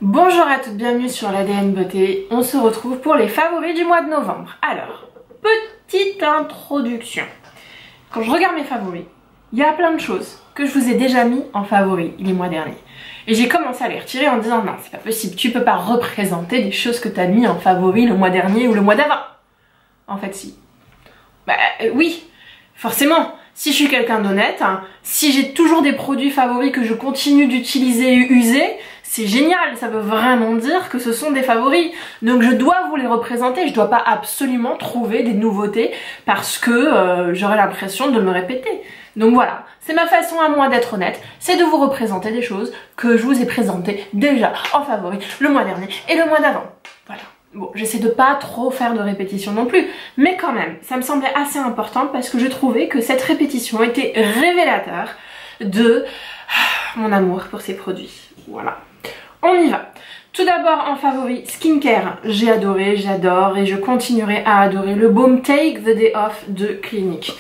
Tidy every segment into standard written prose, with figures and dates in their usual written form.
Bonjour à toutes, bienvenue sur l'ADN Beauté. On se retrouve pour les favoris du mois de novembre. Alors, petite introduction. Quand je regarde mes favoris, il y a plein de choses que je vous ai déjà mis en favoris les mois derniers. Et j'ai commencé à les retirer en disant non, c'est pas possible, tu peux pas représenter des choses que tu as mis en favoris le mois dernier ou le mois d'avant. En fait, si. Oui, forcément. Si je suis quelqu'un d'honnête, si j'ai toujours des produits favoris que je continue d'utiliser et user, c'est génial, ça veut vraiment dire que ce sont des favoris. Donc je dois vous les représenter, je dois pas absolument trouver des nouveautés parce que j'aurais l'impression de me répéter. Donc voilà, c'est ma façon à moi d'être honnête, c'est de vous représenter des choses que je vous ai présentées déjà en favoris le mois dernier et le mois d'avant. Voilà. Bon, j'essaie de pas trop faire de répétition non plus, mais quand même, ça me semblait assez important parce que je trouvais que cette répétition était révélateur de mon amour pour ces produits. Voilà, on y va. Tout d'abord en favori skincare, j'ai adoré, j'adore et je continuerai à adorer le baume Take the Day Off de Clinique.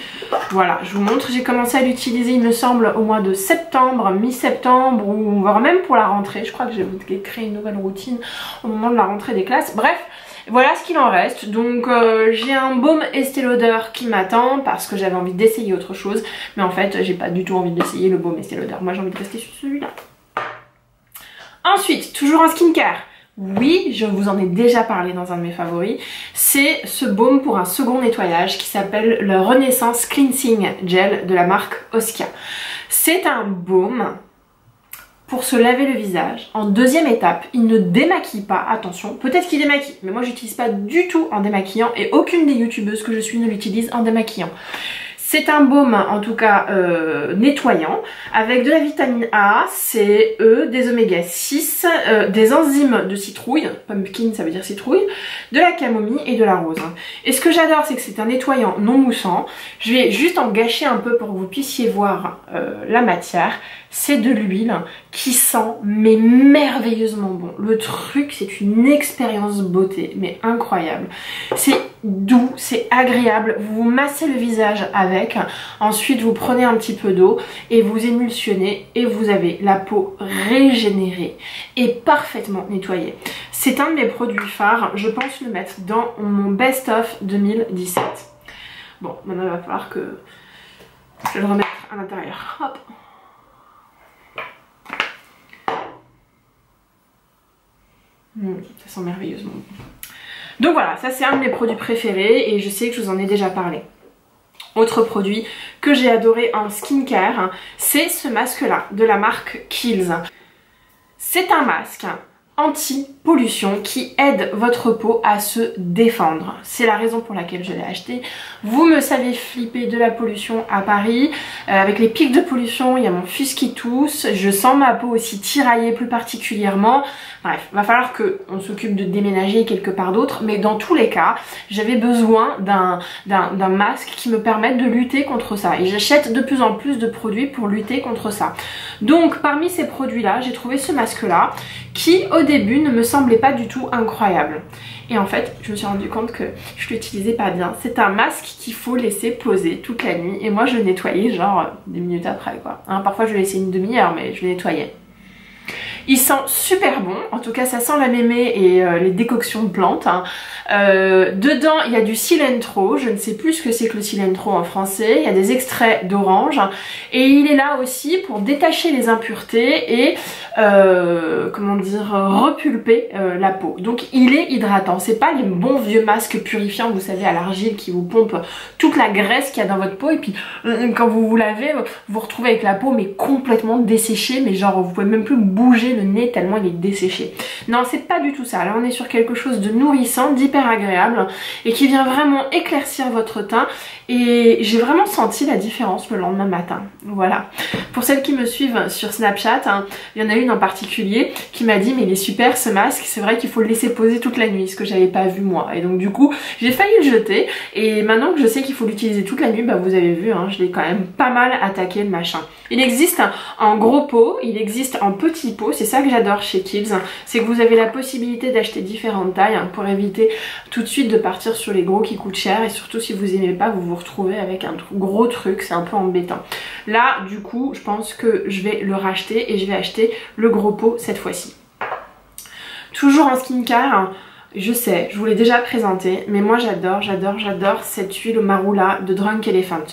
Voilà, je vous montre, j'ai commencé à l'utiliser il me semble au mois de septembre, mi-septembre ou voire même pour la rentrée. Je crois que j'ai créé une nouvelle routine au moment de la rentrée des classes. Bref, voilà ce qu'il en reste. Donc j'ai un baume Estée Lauder qui m'attend parce que j'avais envie d'essayer autre chose. Mais en fait, j'ai pas du tout envie d'essayer le baume Estée Lauder. Moi j'ai envie de rester sur celui-là. Ensuite, toujours en skincare, oui, je vous en ai déjà parlé dans un de mes favoris, c'est ce baume pour un second nettoyage qui s'appelle le Renaissance Cleansing Gel de la marque Oskia. C'est un baume pour se laver le visage. En deuxième étape, il ne démaquille pas, attention, peut-être qu'il démaquille, mais moi j'utilise pas du tout en démaquillant et aucune des youtubeuses que je suis ne l'utilise en démaquillant. C'est un baume en tout cas nettoyant avec de la vitamine A, C, E, des oméga 6, des enzymes de citrouille, pumpkin ça veut dire citrouille, de la camomille et de la rose. Et ce que j'adore c'est que c'est un nettoyant non moussant. Je vais juste en gâcher un peu pour que vous puissiez voir la matière. C'est de l'huile qui sent mais merveilleusement bon. Le truc c'est une expérience beauté mais incroyable. C'est doux, c'est agréable, vous vous massez le visage avec, ensuite vous prenez un petit peu d'eau et vous émulsionnez et vous avez la peau régénérée et parfaitement nettoyée. C'est un de mes produits phares, je pense le mettre dans mon best-of 2017. Bon, maintenant il va falloir que je le remette à l'intérieur. Hop. Ça sent merveilleusement bon. Donc voilà, ça c'est un de mes produits préférés et je sais que je vous en ai déjà parlé. Autre produit que j'ai adoré en skincare, c'est ce masque là de la marque Kiehl's. C'est un masque anti-pollution qui aide votre peau à se défendre. C'est la raison pour laquelle je l'ai acheté. Vous me savez flipper de la pollution à Paris. Avec les pics de pollution, il y a mon fils qui tousse. Je sens ma peau aussi tiraillée plus particulièrement. Bref, va falloir qu'on s'occupe de déménager quelque part d'autre. Mais dans tous les cas, j'avais besoin d'un masque qui me permette de lutter contre ça. Et j'achète de plus en plus de produits pour lutter contre ça. Donc parmi ces produits-là, j'ai trouvé ce masque-là qui au début ne me semblait pas du tout incroyable. Et en fait, je me suis rendu compte que je l'utilisais pas bien. C'est un masque qu'il faut laisser poser toute la nuit. Et moi, je le nettoyais genre des minutes après, quoi. Hein, parfois, je le laissais une demi-heure, mais je le nettoyais. Il sent super bon, en tout cas ça sent la mémé et les décoctions de plantes. Hein. Dedans il y a du cilantro, je ne sais plus ce que c'est que le cilantro en français, il y a des extraits d'orange et il est là aussi pour détacher les impuretés et comment dire, repulper la peau. Donc il est hydratant, c'est pas les bons vieux masques purifiants vous savez à l'argile qui vous pompent toute la graisse qu'il y a dans votre peau et puis quand vous vous lavez vous vous retrouvez avec la peau mais complètement desséchée, mais genre vous pouvez même plus bouger le nez tellement il est desséché. Non, c'est pas du tout ça. Là on est sur quelque chose de nourrissant, d'hyper agréable et qui vient vraiment éclaircir votre teint et j'ai vraiment senti la différence le lendemain matin. Voilà. Pour celles qui me suivent sur Snapchat, hein, il y en a une en particulier qui m'a dit mais il est super ce masque, c'est vrai qu'il faut le laisser poser toute la nuit, ce que j'avais pas vu moi. Et donc du coup j'ai failli le jeter et maintenant que je sais qu'il faut l'utiliser toute la nuit, bah vous avez vu, hein, je l'ai quand même pas mal attaqué le machin. Il existe en gros pot, il existe en petit pot, c'est ça que j'adore chez Kiehl's, c'est que vous avez la possibilité d'acheter différentes tailles hein, pour éviter tout de suite de partir sur les gros qui coûtent cher et surtout si vous aimez pas vous vous retrouvez avec un gros truc, c'est un peu embêtant. Là du coup je pense que je vais le racheter et je vais acheter le gros pot cette fois-ci. Toujours en skincare, je sais, je vous l'ai déjà présenté, mais moi j'adore cette huile au marula de Drunk Elephant.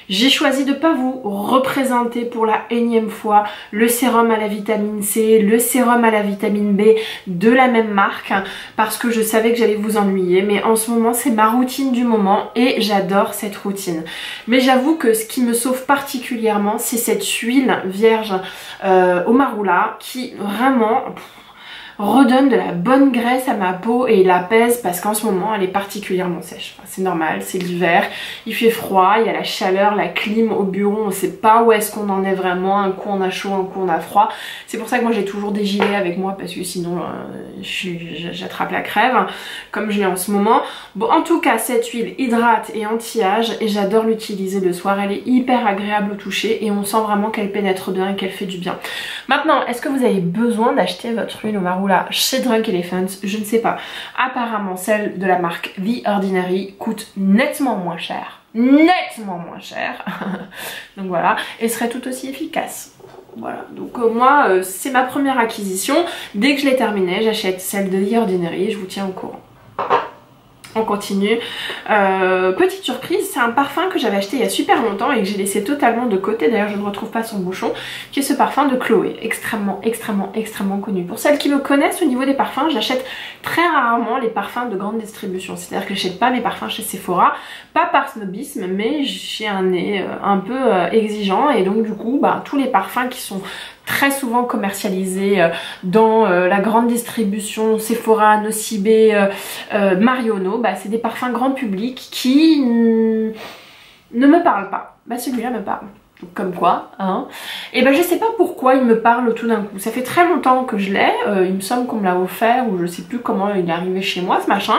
J'ai choisi de ne pas vous représenter pour la énième fois le sérum à la vitamine C, le sérum à la vitamine B de la même marque, parce que je savais que j'allais vous ennuyer, mais en ce moment c'est ma routine du moment et j'adore cette routine. Mais j'avoue que ce qui me sauve particulièrement, c'est cette huile vierge au marula qui vraiment redonne de la bonne graisse à ma peau et l'apaise parce qu'en ce moment elle est particulièrement sèche. Enfin, c'est normal, c'est l'hiver, il fait froid, il y a la chaleur, la clim au bureau, on sait pas où est-ce qu'on en est vraiment, un coup on a chaud, un coup on a froid. C'est pour ça que moi j'ai toujours des gilets avec moi parce que sinon j'attrape la crève comme je l'ai en ce moment. Bon, en tout cas cette huile hydrate et anti-âge et j'adore l'utiliser le soir, elle est hyper agréable au toucher et on sent vraiment qu'elle pénètre bien et qu'elle fait du bien. Maintenant, est-ce que vous avez besoin d'acheter votre huile au marula chez Drunk Elephant? Je ne sais pas. Apparemment celle de la marque The Ordinary coûte nettement moins cher. Nettement moins cher. Donc voilà, et serait tout aussi efficace. Voilà, donc moi c'est ma première acquisition. Dès que je l'ai terminée, j'achète celle de The Ordinary et je vous tiens au courant. On continue. Petite surprise, c'est un parfum que j'avais acheté il y a super longtemps et que j'ai laissé totalement de côté. D'ailleurs, je ne retrouve pas son bouchon, qui est ce parfum de Chloé, extrêmement connu. Pour celles qui me connaissent au niveau des parfums, j'achète très rarement les parfums de grande distribution. C'est-à-dire que je n'achète pas mes parfums chez Sephora, pas par snobisme, mais j'ai un nez un peu exigeant et donc du coup, bah, tous les parfums qui sont très souvent commercialisés dans la grande distribution Sephora, Nocibé, Marionneau, bah, c'est des parfums grand public qui ne me parlent pas. Bah celui-là me parle. Comme quoi, hein. Et ben je sais pas pourquoi il me parle tout d'un coup. Ça fait très longtemps que je l'ai, il me semble qu'on me l'a offert ou je sais plus comment il est arrivé chez moi ce machin.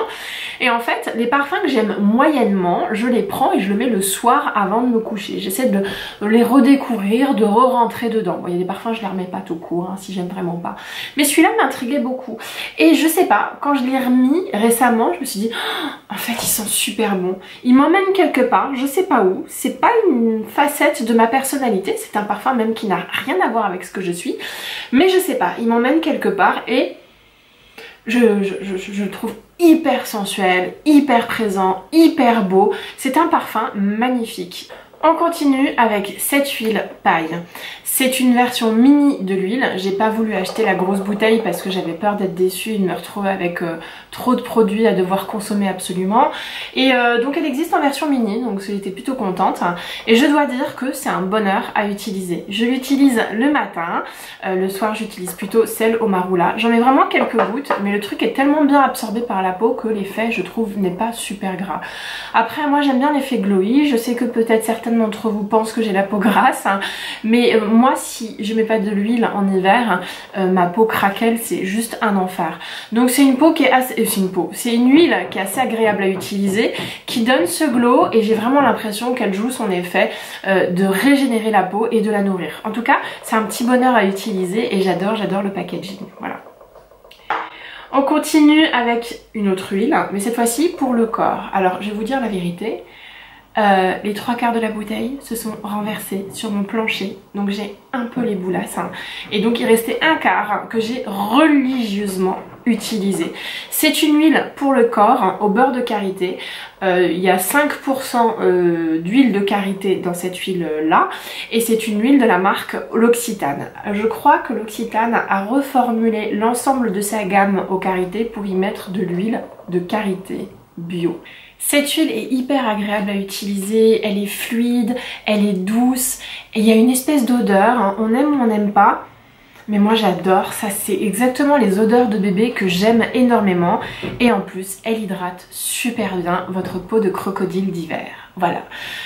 Et en fait, les parfums que j'aime moyennement, je les prends et je le mets le soir avant de me coucher. J'essaie de les redécouvrir, de re-rentrer dedans. Bon, il y a des parfums, je les remets pas tout court, hein, si j'aime vraiment pas. Mais celui-là m'intriguait beaucoup. Et je sais pas, quand je l'ai remis récemment, je me suis dit, oh, en fait, ils sont super bons. Ils m'emmènent quelque part, je sais pas où. C'est pas une facette de ma personnalité, c'est un parfum même qui n'a rien à voir avec ce que je suis, mais je sais pas, il m'emmène quelque part et je le trouve hyper sensuel, hyper présent, hyper beau. C'est un parfum magnifique. On continue avec cette huile paille. C'est une version mini de l'huile. J'ai pas voulu acheter la grosse bouteille parce que j'avais peur d'être déçue et de me retrouver avec trop de produits à devoir consommer absolument. Et donc elle existe en version mini, donc j'étais plutôt contente. Et je dois dire que c'est un bonheur à utiliser. Je l'utilise le matin, le soir j'utilise plutôt celle au marula. J'en ai vraiment quelques gouttes, mais le truc est tellement bien absorbé par la peau que l'effet, je trouve, n'est pas super gras. Après, moi j'aime bien l'effet glowy. Je sais que peut-être certaines d'entre vous pensent que j'ai la peau grasse, hein, mais moi si je mets pas de l'huile en hiver, ma peau craquelle, c'est juste un enfer. Donc c'est une peau qui est assez, c'est une huile qui est assez agréable à utiliser, qui donne ce glow et j'ai vraiment l'impression qu'elle joue son effet de régénérer la peau et de la nourrir. En tout cas, c'est un petit bonheur à utiliser et j'adore le packaging. Voilà. On continue avec une autre huile, mais cette fois-ci pour le corps. Alors je vais vous dire la vérité. Les 3/4 de la bouteille se sont renversés sur mon plancher, donc j'ai un peu les boulasses, hein. Et donc il restait un quart que j'ai religieusement utilisé. C'est une huile pour le corps, hein, au beurre de karité. Il y a 5% d'huile de karité dans cette huile là et c'est une huile de la marque L'Occitane. Je crois que L'Occitane a reformulé l'ensemble de sa gamme au karité pour y mettre de l'huile de karité bio. Cette huile est hyper agréable à utiliser, elle est fluide, elle est douce et il y a une espèce d'odeur, hein. On aime ou on n'aime pas, mais moi j'adore, ça c'est exactement les odeurs de bébé que j'aime énormément et en plus elle hydrate super bien votre peau de crocodile d'hiver. Voilà,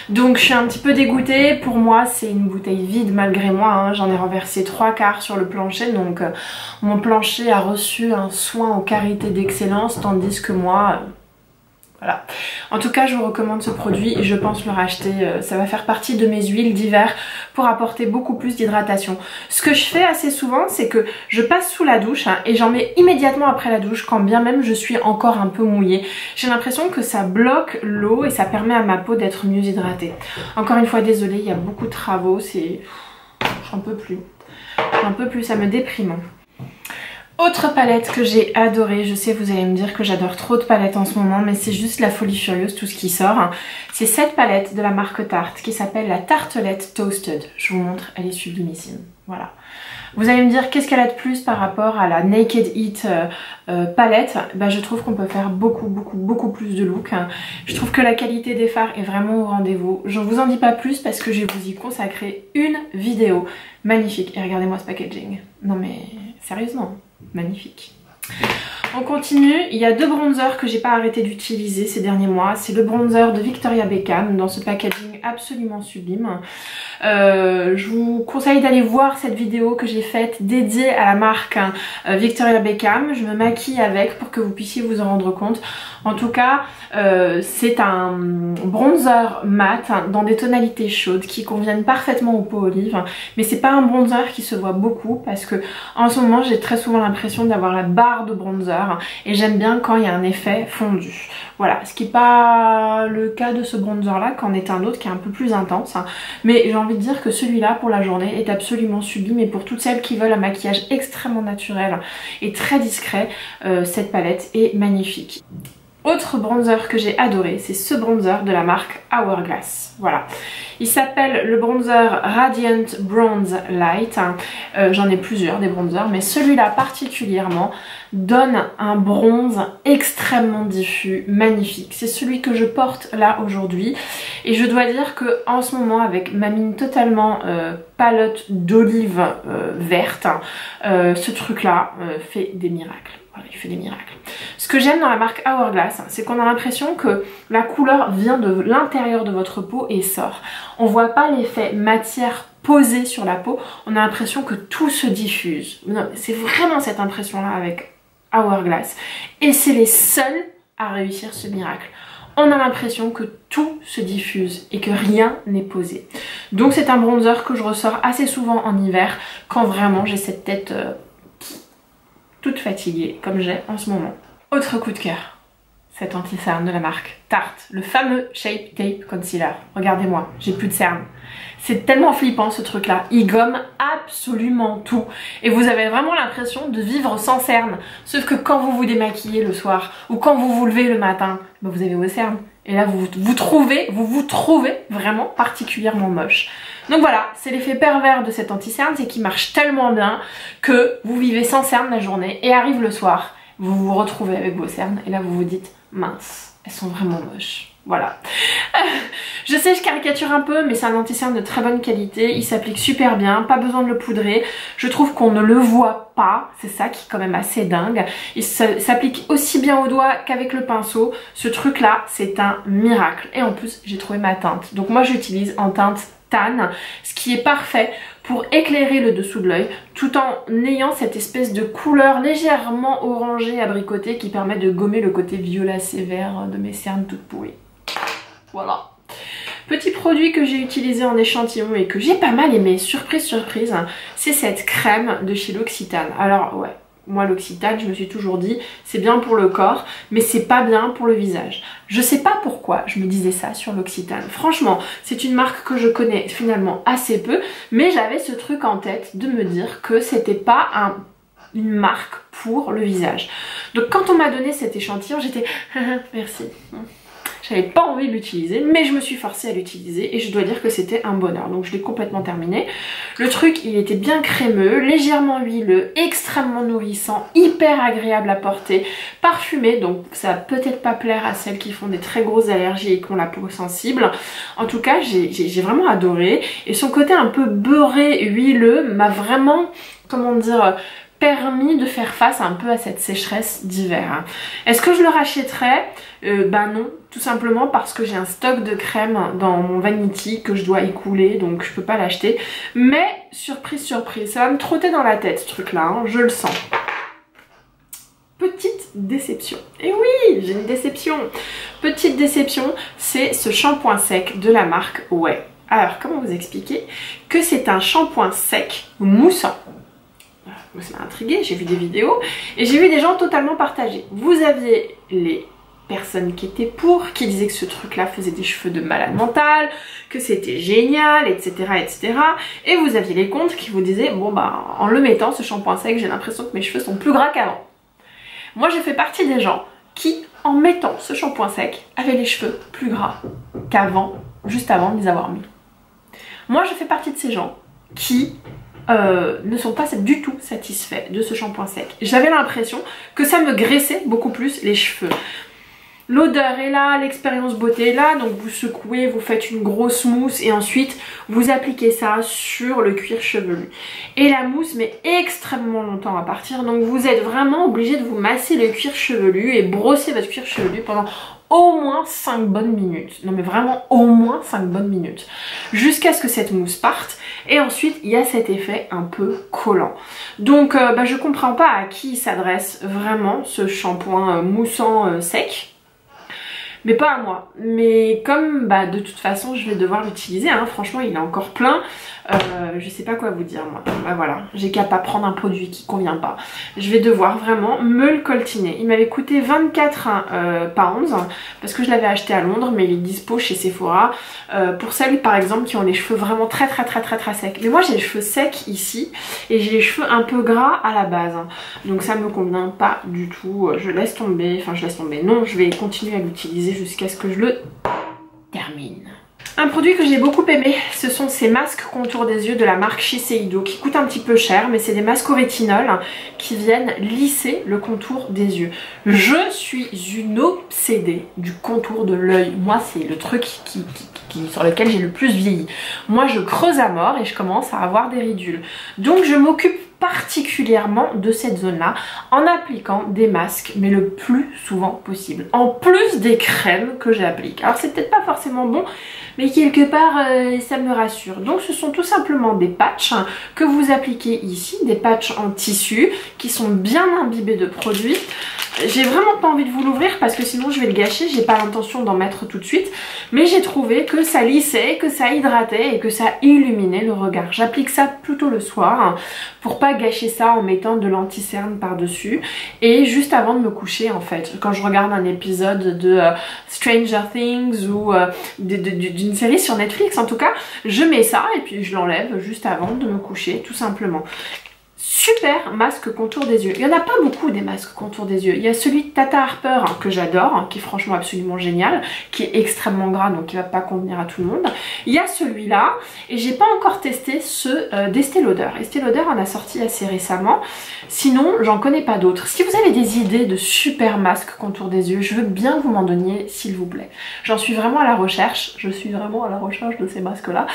donc je suis un petit peu dégoûtée, pour moi c'est une bouteille vide malgré moi, hein. J'en ai renversé 3/4 sur le plancher, donc mon plancher a reçu un soin aux qualités d'excellence tandis que moi... Voilà. En tout cas, je vous recommande ce produit et je pense le racheter. Ça va faire partie de mes huiles d'hiver pour apporter beaucoup plus d'hydratation. Ce que je fais assez souvent, c'est que je passe sous la douche, hein, et j'en mets immédiatement après la douche quand bien même je suis encore un peu mouillée. J'ai l'impression que ça bloque l'eau et ça permet à ma peau d'être mieux hydratée. Encore une fois, désolée, il y a beaucoup de travaux, j'en peux plus. J'en peux plus, ça me déprime. Autre palette que j'ai adorée, je sais vous allez me dire que j'adore trop de palettes en ce moment, mais c'est juste la folie furieuse tout ce qui sort. C'est cette palette de la marque Tarte qui s'appelle la Tartelette Toasted. Je vous montre, elle est sublimissime. Voilà. Vous allez me dire qu'est-ce qu'elle a de plus par rapport à la Naked Heat palette. Bah, je trouve qu'on peut faire beaucoup plus de look. Je trouve que la qualité des fards est vraiment au rendez-vous. Je ne vous en dis pas plus parce que je vais vous y consacrer une vidéo magnifique. Et regardez-moi ce packaging. Non mais sérieusement, magnifique. On continue, il y a deux bronzers que j'ai pas arrêté d'utiliser ces derniers mois. C'est le bronzer de Victoria Beckham dans ce packaging absolument sublime. Je vous conseille d'aller voir cette vidéo que j'ai faite dédiée à la marque Victoria Beckham. Je me maquille avec pour que vous puissiez vous en rendre compte. En tout cas, c'est un bronzer mat dans des tonalités chaudes qui conviennent parfaitement aux peaux olives. Mais c'est pas un bronzer qui se voit beaucoup parce que en ce moment j'ai très souvent l'impression d'avoir la barre de bronzer et j'aime bien quand il y a un effet fondu. Voilà, ce qui n'est pas le cas de ce bronzer là, qu'en est un autre qui est un peu plus intense. Mais j'ai envie de dire que celui-là pour la journée est absolument sublime et pour toutes celles qui veulent un maquillage extrêmement naturel et très discret, cette palette est magnifique. Autre bronzer que j'ai adoré, c'est ce bronzer de la marque Hourglass. Voilà. Il s'appelle le bronzer Radiant Bronze Light. J'en ai plusieurs des bronzers, mais celui-là particulièrement donne un bronze extrêmement diffus, magnifique. C'est celui que je porte là aujourd'hui. Et je dois dire que en ce moment, avec ma mine totalement palote d'olive verte, ce truc-là fait des miracles. Voilà, il fait des miracles. Ce que j'aime dans la marque Hourglass, c'est qu'on a l'impression que la couleur vient de l'intérieur de votre peau et sort. On voit pas l'effet matière posée sur la peau, on a l'impression que tout se diffuse. C'est vraiment cette impression-là avec Hourglass. Et c'est les seuls à réussir ce miracle. On a l'impression que tout se diffuse et que rien n'est posé. Donc c'est un bronzer que je ressors assez souvent en hiver quand vraiment j'ai cette tête toute fatiguée comme j'ai en ce moment. Autre coup de cœur, cet anti-cerne de la marque Tarte, le fameux Shape Tape Concealer. Regardez-moi, j'ai plus de cerne. C'est tellement flippant ce truc là, il gomme absolument tout et vous avez vraiment l'impression de vivre sans cerne. Sauf que quand vous vous démaquillez le soir ou quand vous vous levez le matin, bah vous avez vos cernes et là vous vous trouvez vraiment particulièrement moche. Donc voilà, c'est l'effet pervers de cet anti-cerne, c'est qu'il marche tellement bien que vous vivez sans cerne la journée et arrive le soir, vous vous retrouvez avec vos cernes et là vous vous dites mince, elles sont vraiment moches. Voilà. Je sais, je caricature un peu, mais c'est un anti-cerne de très bonne qualité. Il s'applique super bien, pas besoin de le poudrer. Je trouve qu'on ne le voit pas. C'est ça qui est quand même assez dingue. Il s'applique aussi bien au doigt qu'avec le pinceau. Ce truc-là, c'est un miracle. Et en plus, j'ai trouvé ma teinte. Donc moi, j'utilise en teinte tan, ce qui est parfait pour éclairer le dessous de l'œil tout en ayant cette espèce de couleur légèrement orangée abricotée qui permet de gommer le côté violacé vert de mes cernes toutes pourries. Voilà. Petit produit que j'ai utilisé en échantillon et que j'ai pas mal aimé, surprise surprise, c'est cette crème de chez L'Occitane. Alors ouais, moi l'Occitane, je me suis toujours dit c'est bien pour le corps mais c'est pas bien pour le visage. Je sais pas pourquoi je me disais ça sur l'Occitane. Franchement, c'est une marque que je connais finalement assez peu, mais j'avais ce truc en tête de me dire que c'était pas une marque pour le visage. Donc quand on m'a donné cet échantillon, j'étais merci. J'avais pas envie de l'utiliser, mais je me suis forcée à l'utiliser et je dois dire que c'était un bonheur. Donc je l'ai complètement terminé. Le truc, il était bien crémeux, légèrement huileux, extrêmement nourrissant, hyper agréable à porter, parfumé. Donc ça va peut-être pas plaire à celles qui font des très grosses allergies et qui ont la peau sensible. En tout cas, j'ai vraiment adoré. Et son côté un peu beurré, huileux m'a vraiment, comment dire, permis de faire face un peu à cette sécheresse d'hiver. Est-ce que je le rachèterais? Bah non, tout simplement parce que j'ai un stock de crème dans mon vanity que je dois écouler, donc je peux pas l'acheter. Mais surprise surprise, ça va me trotter dans la tête ce truc là, hein, je le sens. Petite déception. Et oui, j'ai une déception. Petite déception, c'est ce shampoing sec de la marque Ouai. Alors comment vous expliquer que c'est un shampoing sec moussant? Ça m'a intriguée, j'ai vu des vidéos et j'ai vu des gens totalement partagés. Vous aviez les personnes qui étaient pour, qui disaient que ce truc là faisait des cheveux de malade mental, que c'était génial, etc., etc. Et vous aviez les comptes qui vous disaient bon bah en le mettant ce shampoing sec j'ai l'impression que mes cheveux sont plus gras qu'avant. Moi je fais partie des gens qui en mettant ce shampoing sec avaient les cheveux plus gras qu'avant, juste avant de les avoir mis. Moi je fais partie de ces gens qui ne sont pas du tout satisfaits de ce shampoing sec. J'avais l'impression que ça me graissait beaucoup plus les cheveux. L'odeur est là, l'expérience beauté est là, donc vous secouez, vous faites une grosse mousse et ensuite vous appliquez ça sur le cuir chevelu. Et la mousse met extrêmement longtemps à partir, donc vous êtes vraiment obligé de vous masser le cuir chevelu et brosser votre cuir chevelu pendant au moins 5 bonnes minutes. Non mais vraiment au moins 5 bonnes minutes. Jusqu'à ce que cette mousse parte. Et ensuite il y a cet effet un peu collant. Donc je comprends pas à qui s'adresse vraiment ce shampoing moussant sec. Mais pas à moi. Mais comme de toute façon je vais devoir l'utiliser, hein, franchement il est encore plein. Je sais pas quoi vous dire moi. Voilà, j'ai qu'à pas prendre un produit qui convient pas. Je vais devoir vraiment me le coltiner. Il m'avait coûté 24 pounds parce que je l'avais acheté à Londres, mais il est dispo chez Sephora. Pour celles par exemple qui ont les cheveux vraiment très secs. Mais moi j'ai les cheveux secs ici et j'ai les cheveux un peu gras à la base. Donc ça me convient pas du tout. Je laisse tomber, enfin je laisse tomber. Non, je vais continuer à l'utiliser jusqu'à ce que je le termine. Un produit que j'ai beaucoup aimé, ce sont ces masques contour des yeux de la marque Shiseido qui coûtent un petit peu cher, mais c'est des masques au rétinol qui viennent lisser le contour des yeux. Je suis une obsédée du contour de l'œil. Moi c'est le truc sur lequel j'ai le plus vieilli. Moi je creuse à mort et je commence à avoir des ridules. Donc je m'occupe particulièrement de cette zone là en appliquant des masques mais le plus souvent possible, en plus des crèmes que j'applique. Alors c'est peut-être pas forcément bon mais quelque part ça me rassure. Donc ce sont tout simplement des patchs que vous appliquez ici, des patchs en tissu qui sont bien imbibés de produits. J'ai vraiment pas envie de vous l'ouvrir parce que sinon je vais le gâcher, j'ai pas l'intention d'en mettre tout de suite, mais j'ai trouvé que ça lissait, que ça hydratait et que ça illuminait le regard. J'applique ça plutôt le soir pour pas gâcher ça en mettant de l'anti-cerne par dessus et juste avant de me coucher en fait. Quand je regarde un épisode de Stranger Things ou d'une série sur Netflix en tout cas, je mets ça et puis je l'enlève juste avant de me coucher tout simplement. Super masque contour des yeux. Il n'y en a pas beaucoup des masques contour des yeux. Il y a celui de Tata Harper que j'adore, qui est franchement absolument génial, qui est extrêmement gras donc qui va pas convenir à tout le monde. Il y a celui-là et j'ai pas encore testé ceux d'Estée Lauder. Estée Lauder en a sorti assez récemment. Sinon j'en connais pas d'autres. Si vous avez des idées de super masques contour des yeux, je veux bien que vous m'en donniez s'il vous plaît. J'en suis vraiment à la recherche. Je suis vraiment à la recherche de ces masques là.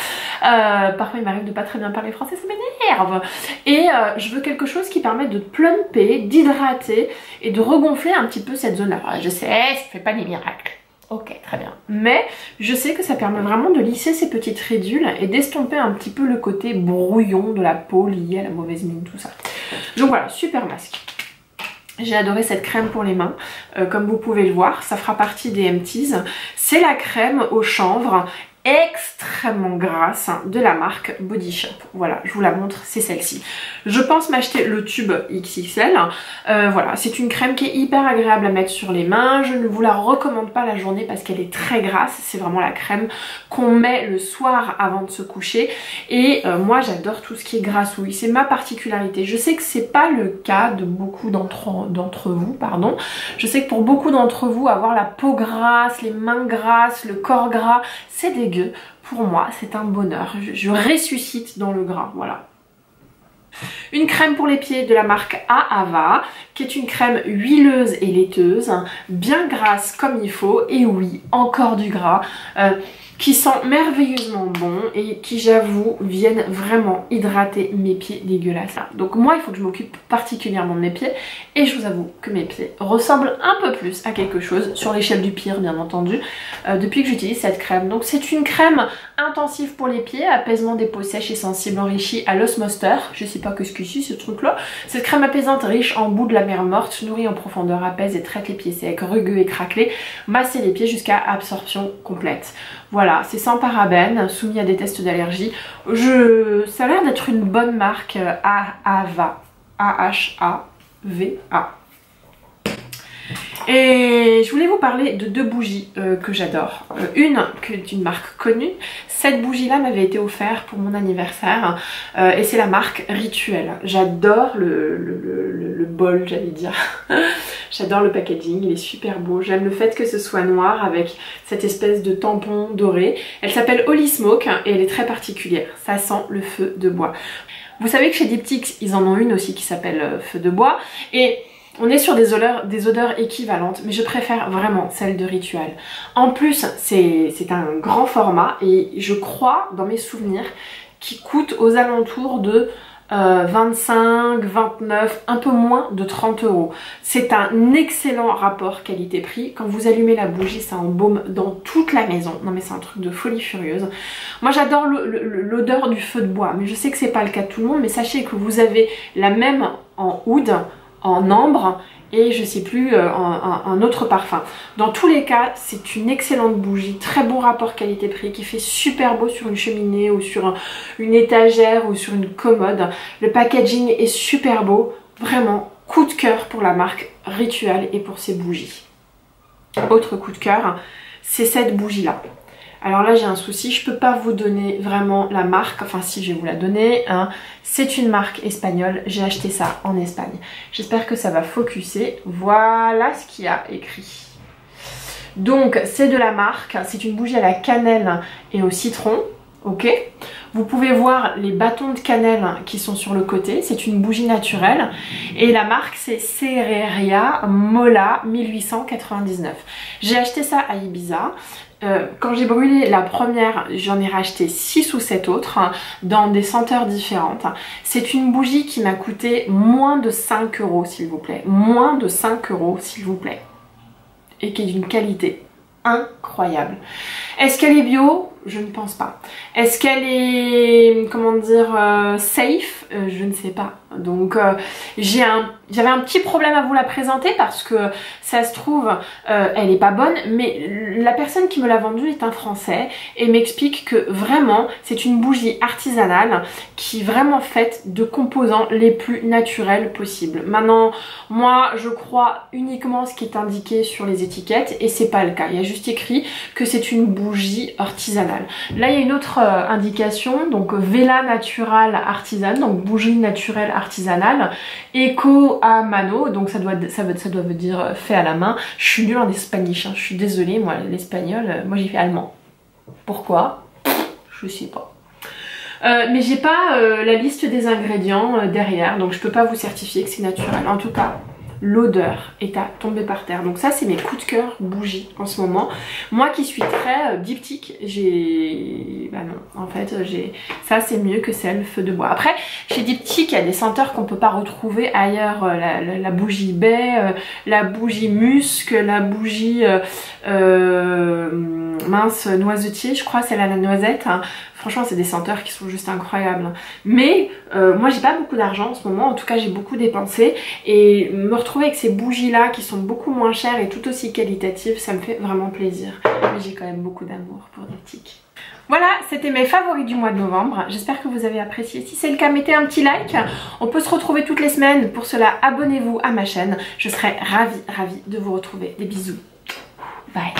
Parfois il m'arrive de pas très bien parler français, ça m'énerve. Et je veux quelque chose qui permet de plumper, d'hydrater et de regonfler un petit peu cette zone-là. Je sais, ça fait pas des miracles. Ok, très bien. Mais je sais que ça permet vraiment de lisser ces petites ridules et d'estomper un petit peu le côté brouillon de la peau lié à la mauvaise mine, tout ça. Donc voilà, super masque. J'ai adoré cette crème pour les mains, comme vous pouvez le voir, ça fera partie des Empties. C'est la crème au chanvre extrêmement grasse de la marque Body Shop. Voilà, je vous la montre, c'est celle-ci. Je pense m'acheter le tube XXL. Voilà, c'est une crème qui est hyper agréable à mettre sur les mains. Je ne vous la recommande pas la journée parce qu'elle est très grasse. C'est vraiment la crème qu'on met le soir avant de se coucher. Et moi, j'adore tout ce qui est grassouille. C'est ma particularité. Je sais que c'est pas le cas de beaucoup d'entre vous, pardon. Je sais que pour beaucoup d'entre vous, avoir la peau grasse, les mains grasses, le corps gras, c'est dégueu. Pour moi, c'est un bonheur. Je ressuscite dans le gras, voilà. Une crème pour les pieds de la marque Ahava, qui est une crème huileuse et laiteuse, bien grasse comme il faut, et oui, encore du gras, qui sent merveilleusement bon et qui, j'avoue, viennent vraiment hydrater mes pieds dégueulasses. Donc moi, il faut que je m'occupe particulièrement de mes pieds et je vous avoue que mes pieds ressemblent un peu plus à quelque chose, sur l'échelle du pire bien entendu, depuis que j'utilise cette crème. Donc c'est une crème intensive pour les pieds, apaisement des peaux sèches et sensibles enrichie à l'osmoster. Je sais pas que ce que c'est ce truc là. Cette crème apaisante riche en bout de la mer morte, nourrit en profondeur, apaise et traite les pieds secs, rugueux et craquelés, masser les pieds jusqu'à absorption complète. Voilà, c'est sans parabènes, soumis à des tests d'allergie. Ça a l'air d'être une bonne marque, Ahava. A-H-A-V-A. Et je voulais vous parler de deux bougies que j'adore. Une d'une marque connue. Cette bougie là m'avait été offerte pour mon anniversaire et c'est la marque Rituel. J'adore le bol, j'allais dire. J'adore le packaging, il est super beau. J'aime le fait que ce soit noir avec cette espèce de tampon doré. Elle s'appelle Holy Smoke et elle est très particulière. Ça sent le feu de bois. Vous savez que chez Diptyque, ils en ont une aussi qui s'appelle feu de bois et on est sur des odeurs équivalentes, mais je préfère vraiment celle de Rituel. En plus, c'est un grand format et je crois, dans mes souvenirs, qu'il coûte aux alentours de 25, 29, un peu moins de 30 €. C'est un excellent rapport qualité-prix. Quand vous allumez la bougie, ça embaume dans toute la maison. Non mais c'est un truc de folie furieuse. Moi j'adore l'odeur du feu de bois, mais je sais que c'est pas le cas de tout le monde, mais sachez que vous avez la même en oud, en ambre et je sais plus un autre parfum. Dans tous les cas, c'est une excellente bougie, très bon rapport qualité-prix qui fait super beau sur une cheminée ou sur une étagère ou sur une commode. Le packaging est super beau, vraiment coup de cœur pour la marque Rituel et pour ses bougies. Autre coup de cœur, c'est cette bougie là. Alors là j'ai un souci, je peux pas vous donner vraiment la marque, enfin si je vais vous la donner, hein. C'est une marque espagnole, j'ai acheté ça en Espagne. J'espère que ça va focuser, voilà ce qu'il y a écrit. Donc c'est de la marque, c'est une bougie à la cannelle et au citron, ok. Vous pouvez voir les bâtons de cannelle qui sont sur le côté, c'est une bougie naturelle et la marque c'est Serreria Mola 1899. J'ai acheté ça à Ibiza. Quand j'ai brûlé la première, j'en ai racheté 6 ou 7 autres dans des senteurs différentes. C'est une bougie qui m'a coûté moins de 5 € s'il vous plaît. Moins de 5 € s'il vous plaît. Et qui est d'une qualité incroyable. Est-ce qu'elle est bio? Je ne pense pas. Est-ce qu'elle est, comment dire, safe? Je ne sais pas. Donc j'avais un petit problème à vous la présenter parce que ça se trouve, elle est pas bonne, mais la personne qui me l'a vendue est un Français et m'explique que vraiment c'est une bougie artisanale qui est vraiment faite de composants les plus naturels possibles. Maintenant, moi je crois uniquement ce qui est indiqué sur les étiquettes et c'est pas le cas. Il y a juste écrit que c'est une bougie artisanale. Là il y a une autre indication, donc Vela Natural Artisan, donc bougie naturelle artisanale, Eco a mano, donc ça doit dire fait à la main. Je suis nulle en espagnol, hein, je suis désolée, moi l'espagnol, moi j'ai fait allemand. Pourquoi? Je sais pas. Mais j'ai pas la liste des ingrédients derrière, donc je peux pas vous certifier que c'est naturel. En tout cas, l'odeur est à tomber par terre. Donc ça c'est mes coups de cœur bougies en ce moment. Moi qui suis très diptyque, j'ai... Bah non, en fait ça c'est mieux que celle feu de bois. Après chez Diptyque il y a des senteurs qu'on peut pas retrouver ailleurs. La bougie baie, la bougie musc, la bougie mince noisetier, je crois c'est la noisette, hein. Franchement c'est des senteurs qui sont juste incroyables. Mais moi j'ai pas beaucoup d'argent en ce moment, en tout cas j'ai beaucoup dépensé et me retrouver avec ces bougies là qui sont beaucoup moins chères et tout aussi qualitatives, ça me fait vraiment plaisir. Mais j'ai quand même beaucoup d'amour pour Diptyque. Voilà, c'était mes favoris du mois de novembre. J'espère que vous avez apprécié. Si c'est le cas, mettez un petit like. On peut se retrouver toutes les semaines. Pour cela, abonnez-vous à ma chaîne. Je serai ravie de vous retrouver. Des bisous. Bye.